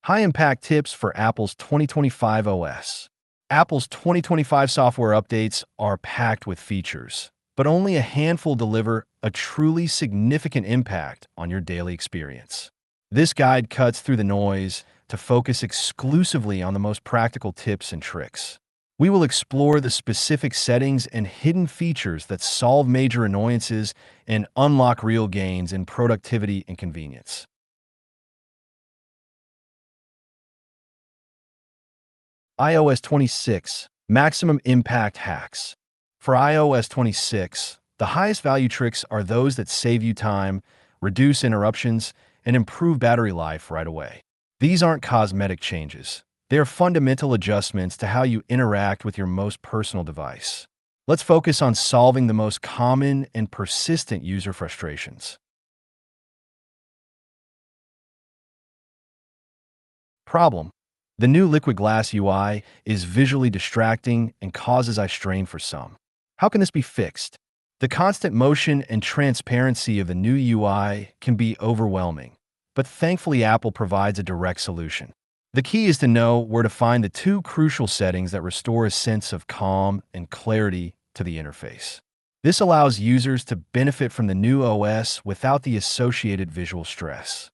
High-impact tips for Apple's 2025 OS. Apple's 2025 software updates are packed with features, but only a handful deliver a truly significant impact on your daily experience. This guide cuts through the noise to focus exclusively on the most practical tips and tricks. We will explore the specific settings and hidden features that solve major annoyances and unlock real gains in productivity and convenience. iOS 26 Maximum Impact Hacks. For iOS 26, the highest value tricks are those that save you time, reduce interruptions, and improve battery life right away. These aren't cosmetic changes. They are fundamental adjustments to how you interact with your most personal device. Let's focus on solving the most common and persistent user frustrations. Problem: the new Liquid Glass UI is visually distracting and causes eye strain for some. How can this be fixed? The constant motion and transparency of the new UI can be overwhelming, but thankfully Apple provides a direct solution. The key is to know where to find the two crucial settings that restore a sense of calm and clarity to the interface. This allows users to benefit from the new OS without the associated visual stress.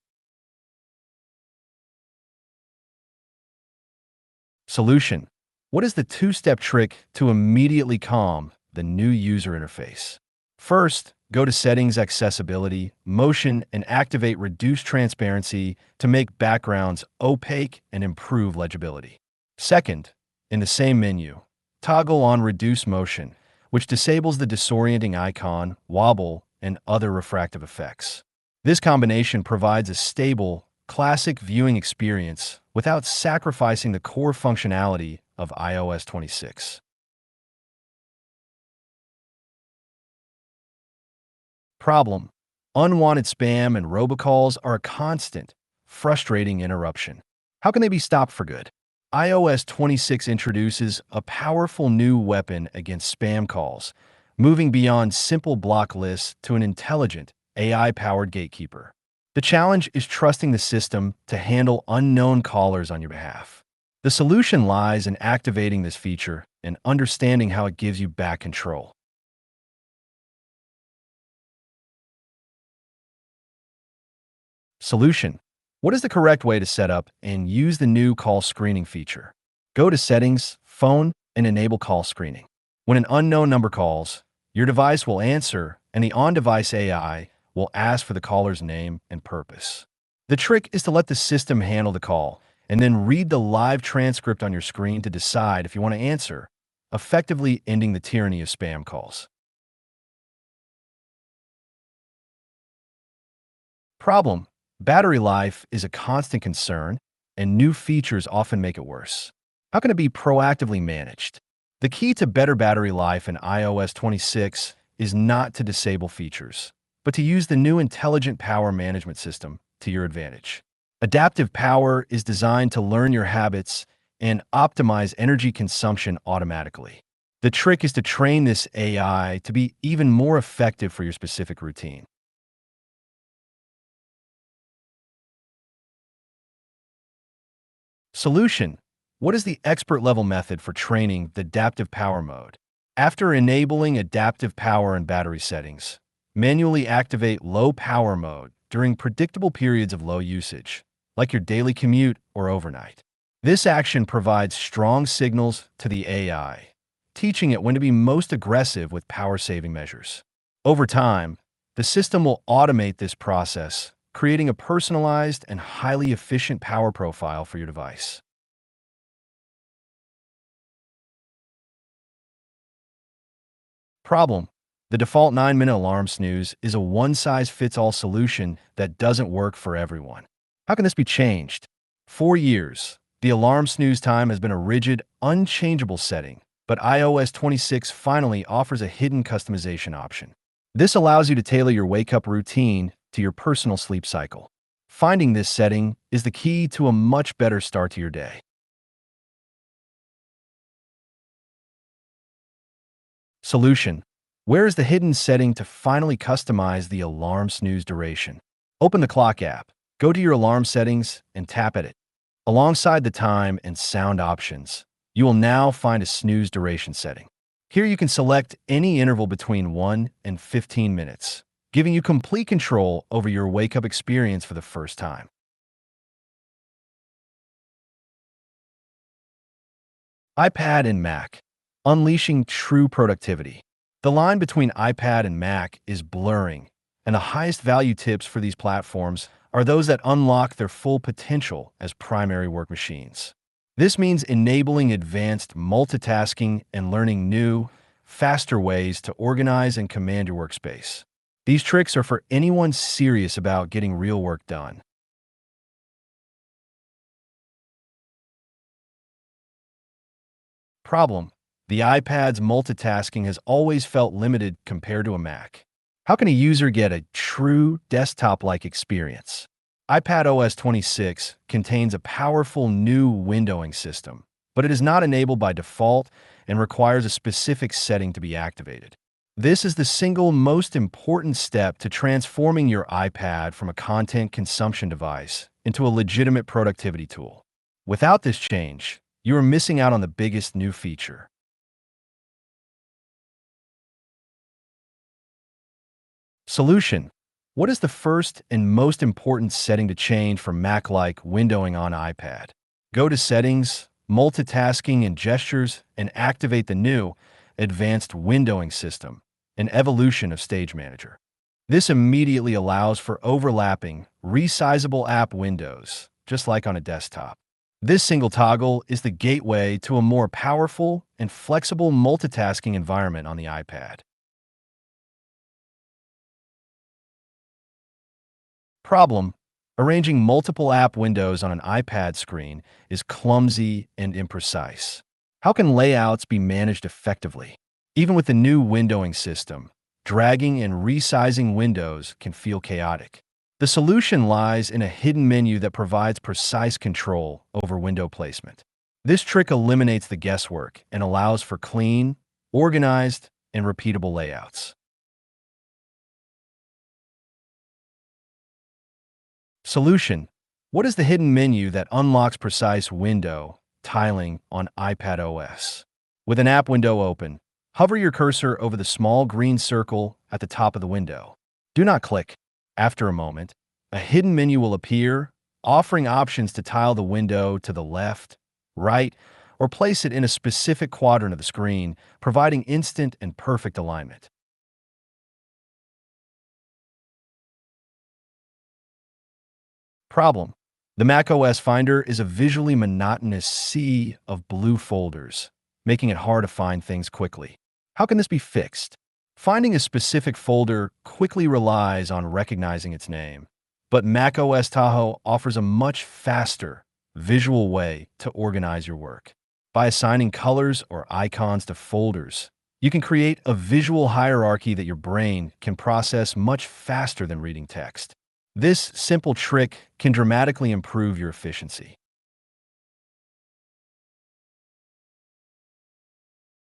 Solution: what is the two-step trick to immediately calm the new user interface? First, go to Settings, Accessibility, Motion, and activate Reduce Transparency to make backgrounds opaque and improve legibility. Second, in the same menu, toggle on Reduce Motion, which disables the disorienting icon, wobble, and other refractive effects. This combination provides a stable, classic viewing experience without sacrificing the core functionality of iOS 26. Problem: unwanted spam and robocalls are a constant, frustrating interruption. How can they be stopped for good? iOS 26 introduces a powerful new weapon against spam calls, moving beyond simple block lists to an intelligent, AI-powered gatekeeper. The challenge is trusting the system to handle unknown callers on your behalf. The solution lies in activating this feature and understanding how it gives you back control. Solution: what is the correct way to set up and use the new call screening feature? Go to Settings, Phone, and enable call screening. When an unknown number calls, your device will answer and the on-device AI will ask for the caller's name and purpose. The trick is to let the system handle the call and then read the live transcript on your screen to decide if you want to answer, effectively ending the tyranny of spam calls. Problem: battery life is a constant concern, and new features often make it worse. How can it be proactively managed? The key to better battery life in iOS 26 is not to disable features, but to use the new intelligent power management system to your advantage. Adaptive Power is designed to learn your habits and optimize energy consumption automatically. The trick is to train this AI to be even more effective for your specific routine. Solution: what is the expert level method for training the adaptive power mode? After enabling adaptive power and battery settings, manually activate low power mode during predictable periods of low usage, like your daily commute or overnight. This action provides strong signals to the AI, teaching it when to be most aggressive with power-saving measures. Over time, the system will automate this process, creating a personalized and highly efficient power profile for your device. Problem: the default 9-minute alarm snooze is a one-size-fits-all solution that doesn't work for everyone. How can this be changed? For years, the alarm snooze time has been a rigid, unchangeable setting, but iOS 26 finally offers a hidden customization option. This allows you to tailor your wake-up routine to your personal sleep cycle. Finding this setting is the key to a much better start to your day. Solution: where is the hidden setting to finally customize the alarm snooze duration? Open the Clock app, go to your alarm settings, and tap at it. Alongside the time and sound options, you will now find a snooze duration setting. Here you can select any interval between 1 and 15 minutes, giving you complete control over your wake-up experience for the first time. iPad and Mac, unleashing true productivity. The line between iPad and Mac is blurring, and the highest value tips for these platforms are those that unlock their full potential as primary work machines. This means enabling advanced multitasking and learning new, faster ways to organize and command your workspace. These tricks are for anyone serious about getting real work done. Problem: the iPad's multitasking has always felt limited compared to a Mac. How can a user get a true desktop-like experience? iPadOS 26 contains a powerful new windowing system, but it is not enabled by default and requires a specific setting to be activated. This is the single most important step to transforming your iPad from a content consumption device into a legitimate productivity tool. Without this change, you are missing out on the biggest new feature. Solution: what is the first and most important setting to change for Mac-like windowing on iPad? Go to Settings, Multitasking and Gestures, and activate the new Advanced Windowing System, an evolution of Stage Manager. This immediately allows for overlapping, resizable app windows, just like on a desktop. This single toggle is the gateway to a more powerful and flexible multitasking environment on the iPad. Problem: arranging multiple app windows on an iPad screen is clumsy and imprecise. How can layouts be managed effectively? Even with the new windowing system, dragging and resizing windows can feel chaotic. The solution lies in a hidden menu that provides precise control over window placement. This trick eliminates the guesswork and allows for clean, organized, and repeatable layouts. Solution: what is the hidden menu that unlocks precise window tiling on iPad OS? With an app window open, hover your cursor over the small green circle at the top of the window. Do not click. After a moment, a hidden menu will appear, offering options to tile the window to the left, right, or place it in a specific quadrant of the screen, providing instant and perfect alignment. Problem: the macOS Finder is a visually monotonous sea of blue folders, making it hard to find things quickly. How can this be fixed? Finding a specific folder quickly relies on recognizing its name, but macOS Tahoe offers a much faster, visual way to organize your work. By assigning colors or icons to folders, you can create a visual hierarchy that your brain can process much faster than reading text. This simple trick can dramatically improve your efficiency.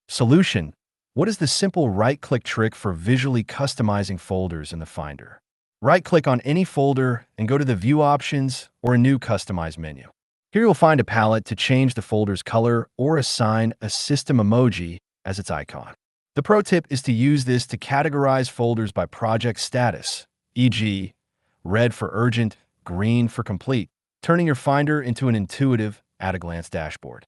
Solution: what is the simple right-click trick for visually customizing folders in the Finder? Right-click on any folder and go to the View options or a new Customize menu. Here you'll find a palette to change the folder's color or assign a system emoji as its icon. The pro tip is to use this to categorize folders by project status, e.g., red for urgent, green for complete, turning your Finder into an intuitive, at-a-glance dashboard.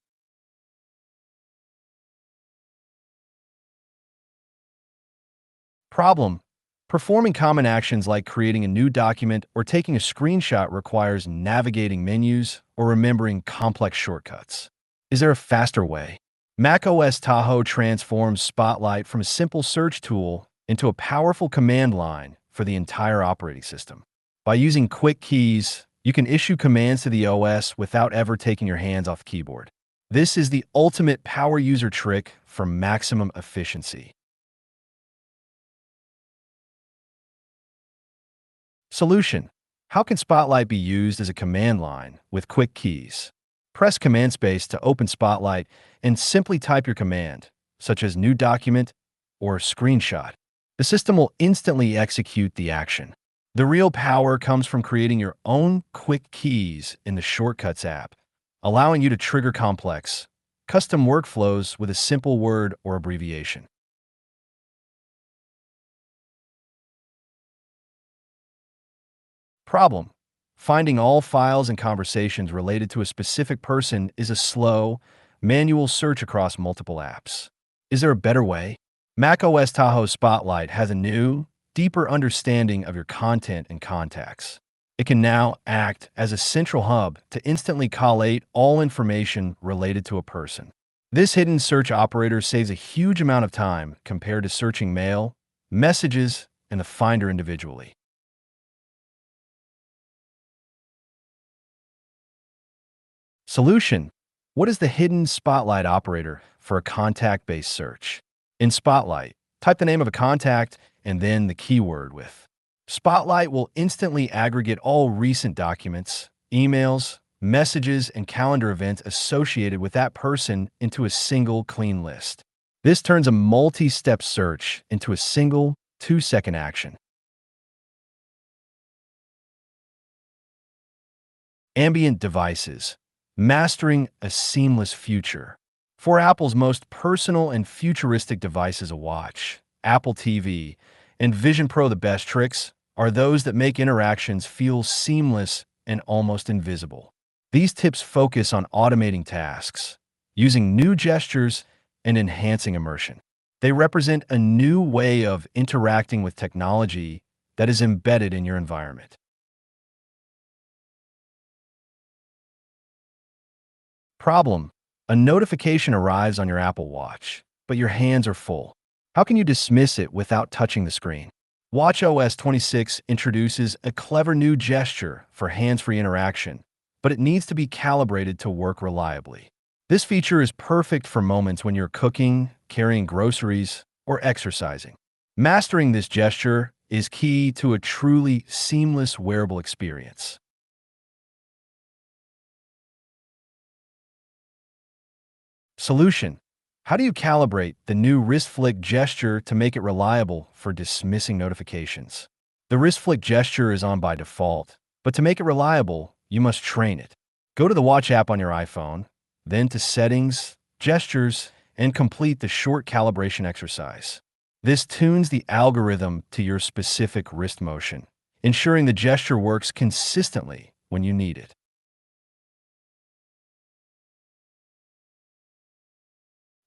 Problem: performing common actions like creating a new document or taking a screenshot requires navigating menus or remembering complex shortcuts. Is there a faster way? macOS Tahoe transforms Spotlight from a simple search tool into a powerful command line for the entire operating system. By using quick keys, you can issue commands to the OS without ever taking your hands off the keyboard. This is the ultimate power user trick for maximum efficiency. Solution: how can Spotlight be used as a command line with quick keys? Press Command Space to open Spotlight and simply type your command, such as new document or screenshot. The system will instantly execute the action. The real power comes from creating your own quick keys in the Shortcuts app allowing you to trigger complex, custom workflows with a simple word or abbreviation. Problem: finding all files and conversations related to a specific person is a slow, manual search across multiple apps. Is there a better way? macOS Tahoe Spotlight has a new, deeper understanding of your content and contacts. It can now act as a central hub to instantly collate all information related to a person. This hidden search operator saves a huge amount of time compared to searching mail, messages, and the Finder individually. Solution: what is the hidden Spotlight operator for a contact-based search? In Spotlight, type the name of a contact and then the keyword with. Spotlight will instantly aggregate all recent documents, emails, messages, and calendar events associated with that person into a single clean list. This turns a multi-step search into a single 2-second action. Ambient devices, mastering a seamless future. For Apple's most personal and futuristic devices, a watch, Apple TV, and Vision Pro, the best tricks are those that make interactions feel seamless and almost invisible. These tips focus on automating tasks, using new gestures, and enhancing immersion. They represent a new way of interacting with technology that is embedded in your environment. Problem: a notification arrives on your Apple Watch, but your hands are full. How can you dismiss it without touching the screen? watchOS 26 introduces a clever new gesture for hands-free interaction, but it needs to be calibrated to work reliably. This feature is perfect for moments when you're cooking, carrying groceries, or exercising. Mastering this gesture is key to a truly seamless wearable experience. Solution: how do you calibrate the new wrist flick gesture to make it reliable for dismissing notifications? The wrist flick gesture is on by default, but to make it reliable, you must train it. Go to the Watch app on your iPhone, then to Settings, Gestures, and complete the short calibration exercise. This tunes the algorithm to your specific wrist motion, ensuring the gesture works consistently when you need it.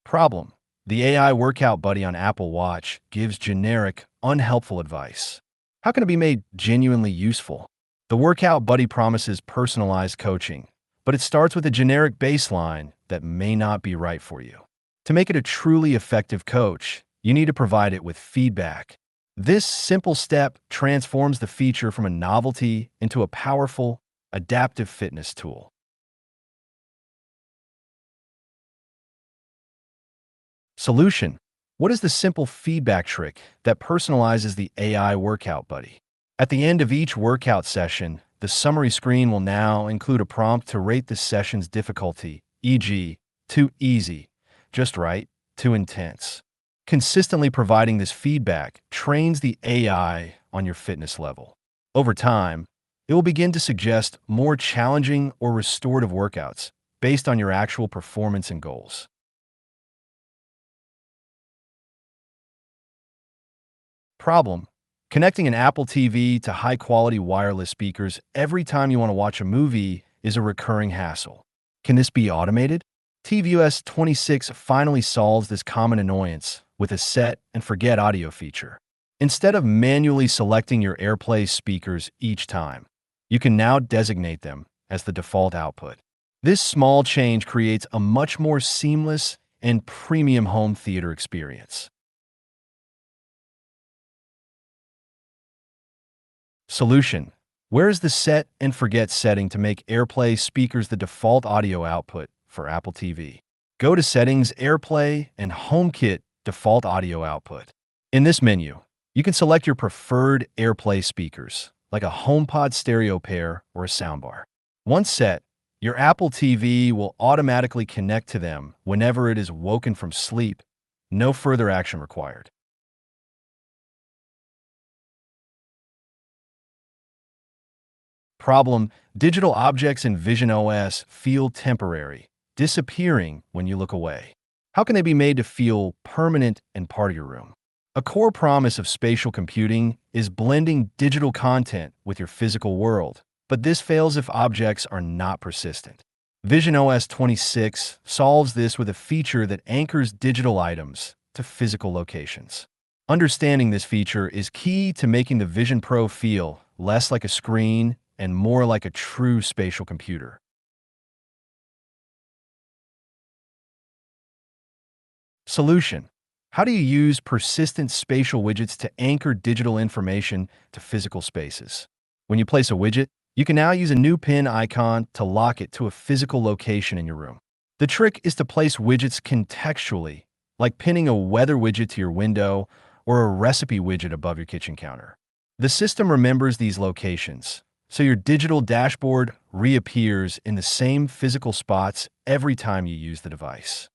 Problem: the AI Workout Buddy on Apple Watch gives generic, unhelpful advice. How can it be made genuinely useful? The Workout Buddy promises personalized coaching, but it starts with a generic baseline that may not be right for you. To make it a truly effective coach, you need to provide it with feedback. This simple step transforms the feature from a novelty into a powerful, adaptive fitness tool. Solution: what is the simple feedback trick that personalizes the AI Workout Buddy? At the end of each workout session, the summary screen will now include a prompt to rate the session's difficulty, e.g., too easy, just right, too intense. Consistently providing this feedback trains the AI on your fitness level. Over time, it will begin to suggest more challenging or restorative workouts based on your actual performance and goals. Problem: connecting an Apple TV to high-quality wireless speakers every time you want to watch a movie is a recurring hassle. Can this be automated? tvOS 26 finally solves this common annoyance with a set and forget audio feature. Instead of manually selecting your AirPlay speakers each time, you can now designate them as the default output. This small change creates a much more seamless and premium home theater experience. Solution: where is the set and forget setting to make AirPlay speakers the default audio output for Apple TV? Go to Settings, AirPlay, and HomeKit default audio output. In this menu, you can select your preferred AirPlay speakers, like a HomePod stereo pair or a soundbar. Once set, your Apple TV will automatically connect to them whenever it is woken from sleep. No further action required. Problem: digital objects in Vision OS feel temporary, disappearing when you look away. How can they be made to feel permanent and part of your room? A core promise of spatial computing is blending digital content with your physical world, but this fails if objects are not persistent. Vision OS 26 solves this with a feature that anchors digital items to physical locations. Understanding this feature is key to making the Vision Pro feel less like a screen and more like a true spatial computer. Solution: how do you use persistent spatial widgets to anchor digital information to physical spaces? When you place a widget, you can now use a new pin icon to lock it to a physical location in your room. The trick is to place widgets contextually, like pinning a weather widget to your window or a recipe widget above your kitchen counter. The system remembers these locations, so your digital dashboard reappears in the same physical spots every time you use the device.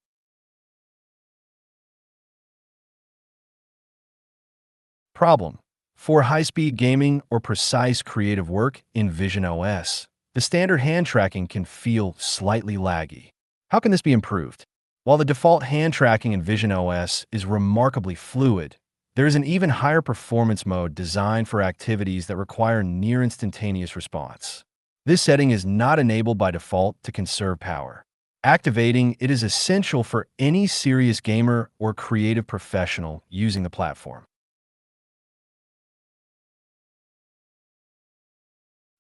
Problem: for high-speed gaming or precise creative work in Vision OS, the standard hand tracking can feel slightly laggy. How can this be improved? While the default hand tracking in Vision OS is remarkably fluid, there is an even higher performance mode designed for activities that require near instantaneous response. This setting is not enabled by default to conserve power. Activating it is essential for any serious gamer or creative professional using the platform.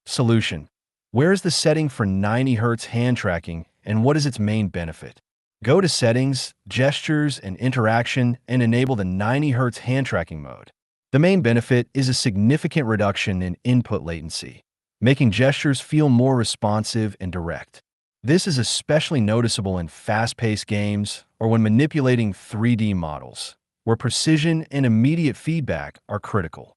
Solution: where is the setting for 90 Hz hand tracking and what is its main benefit? Go to Settings, Gestures, and Interaction and enable the 90 Hz hand tracking mode. The main benefit is a significant reduction in input latency, making gestures feel more responsive and direct. This is especially noticeable in fast-paced games or when manipulating 3D models, where precision and immediate feedback are critical.